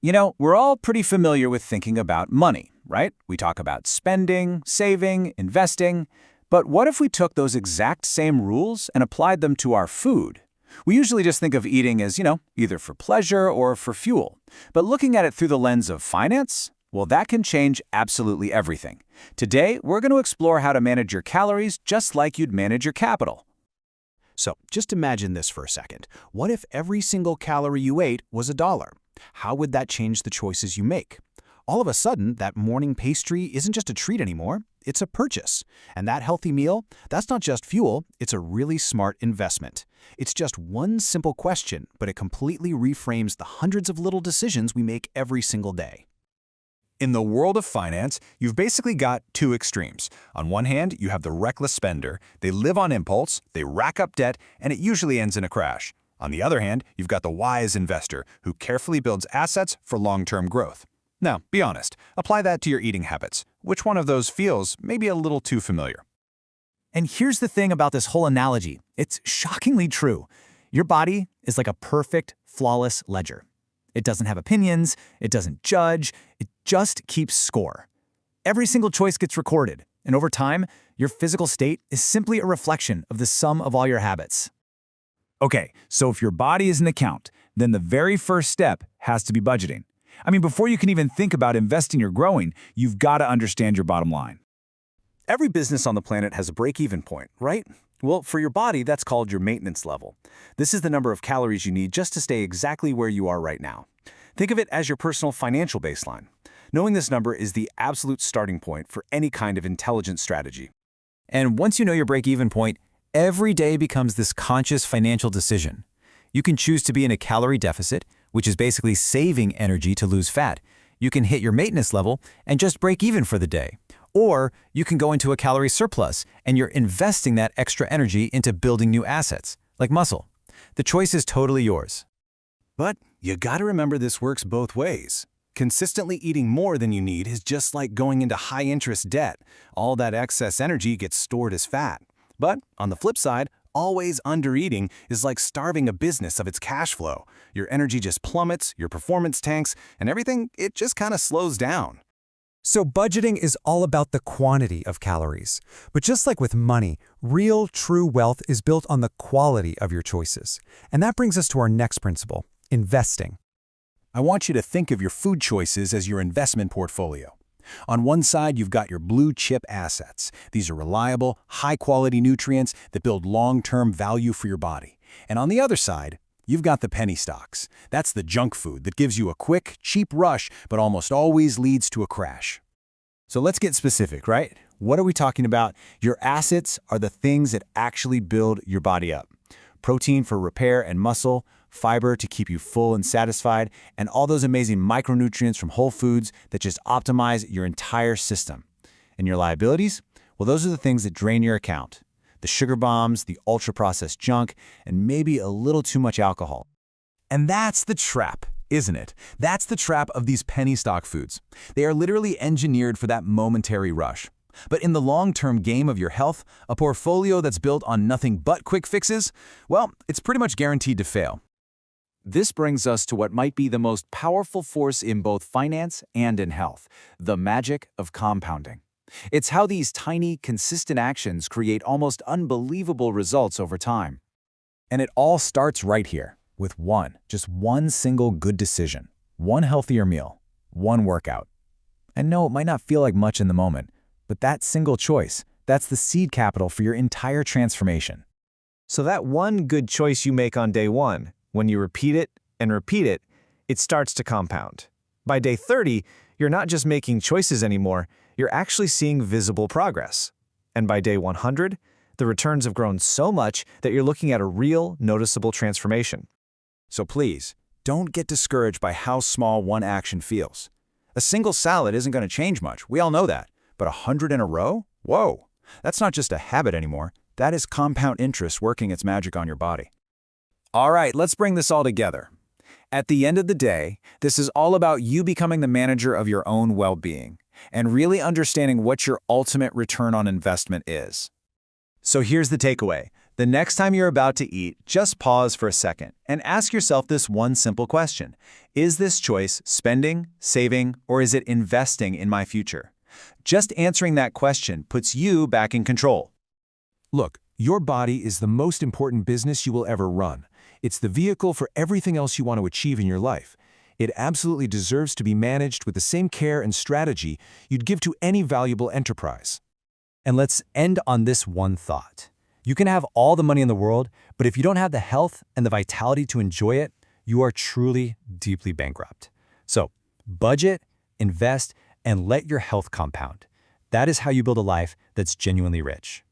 We're all pretty familiar with thinking about money, right? We talk about spending, saving, investing. But what if we took those exact same rules and applied them to our food? We usually just think of eating as, either for pleasure or for fuel. But looking at it through the lens of finance, well, that can change absolutely everything. Today, we're going to explore how to manage your calories just like you'd manage your capital. So just imagine this for a second. What if every single calorie you ate was $1? How would that change the choices you make? All of a sudden, that morning pastry isn't just a treat anymore, it's a purchase. And that healthy meal, that's not just fuel, it's a really smart investment. It's just one simple question, but it completely reframes the hundreds of little decisions we make every single day. In the world of finance, you've basically got two extremes. On one hand, you have the reckless spender. They live on impulse, they rack up debt, and it usually ends in a crash. On the other hand, you've got the wise investor who carefully builds assets for long-term growth. Now, be honest, apply that to your eating habits. Which one of those feels maybe a little too familiar? And here's the thing about this whole analogy. It's shockingly true. Your body is like a perfect, flawless ledger. It doesn't have opinions, it doesn't judge, it just keeps score. Every single choice gets recorded, and over time, your physical state is simply a reflection of the sum of all your habits. Okay, so if your body is an account, then the very first step has to be budgeting. Before you can even think about investing or growing, you've got to understand your bottom line. Every business on the planet has a break-even point, right? Well, for your body, that's called your maintenance level. This is the number of calories you need just to stay exactly where you are right now. Think of it as your personal financial baseline. Knowing this number is the absolute starting point for any kind of intelligent strategy. And once you know your break-even point, every day becomes this conscious financial decision. You can choose to be in a calorie deficit, which is basically saving energy to lose fat. You can hit your maintenance level and just break even for the day. Or you can go into a calorie surplus and you're investing that extra energy into building new assets, like muscle. The choice is totally yours. But you gotta remember this works both ways. Consistently eating more than you need is just like going into high-interest debt. All that excess energy gets stored as fat. But on the flip side, always undereating is like starving a business of its cash flow. Your energy just plummets, your performance tanks, and everything, it just kind of slows down. So budgeting is all about the quantity of calories. But just like with money, real, true wealth is built on the quality of your choices. And that brings us to our next principle, investing. I want you to think of your food choices as your investment portfolio. On one side, you've got your blue chip assets. These are reliable, high-quality nutrients that build long-term value for your body. And on the other side, you've got the penny stocks. That's the junk food that gives you a quick, cheap rush, but almost always leads to a crash. So let's get specific, right? What are we talking about? Your assets are the things that actually build your body up. Protein for repair and muscle, fiber to keep you full and satisfied, and all those amazing micronutrients from whole foods that just optimize your entire system. And your liabilities? Well, those are the things that drain your account. The sugar bombs, the ultra-processed junk, and maybe a little too much alcohol. And that's the trap, isn't it? That's the trap of these penny stock foods. They are literally engineered for that momentary rush. But in the long-term game of your health, a portfolio that's built on nothing but quick fixes, well, it's pretty much guaranteed to fail. This brings us to what might be the most powerful force in both finance and in health, the magic of compounding. It's how these tiny, consistent actions create almost unbelievable results over time. And it all starts right here, with just one single good decision, one healthier meal, one workout. And no, it might not feel like much in the moment, but that single choice, that's the seed capital for your entire transformation. So that one good choice you make on day one, when you repeat it and repeat it, it starts to compound. By day 30, you're not just making choices anymore, you're actually seeing visible progress. And by day 100, the returns have grown so much that you're looking at a real, noticeable transformation. So please, don't get discouraged by how small one action feels. A single salad isn't going to change much, we all know that. But 100 in a row? Whoa! That's not just a habit anymore. That is compound interest working its magic on your body. All right, let's bring this all together. At the end of the day, this is all about you becoming the manager of your own well-being and really understanding what your ultimate return on investment is. So here's the takeaway. The next time you're about to eat, just pause for a second and ask yourself this one simple question. Is this choice spending, saving, or is it investing in my future? Just answering that question puts you back in control. Look, your body is the most important business you will ever run. It's the vehicle for everything else you want to achieve in your life. It absolutely deserves to be managed with the same care and strategy you'd give to any valuable enterprise. And let's end on this one thought. You can have all the money in the world, but if you don't have the health and the vitality to enjoy it, you are truly deeply bankrupt. So, budget, invest, and let your health compound. That is how you build a life that's genuinely rich.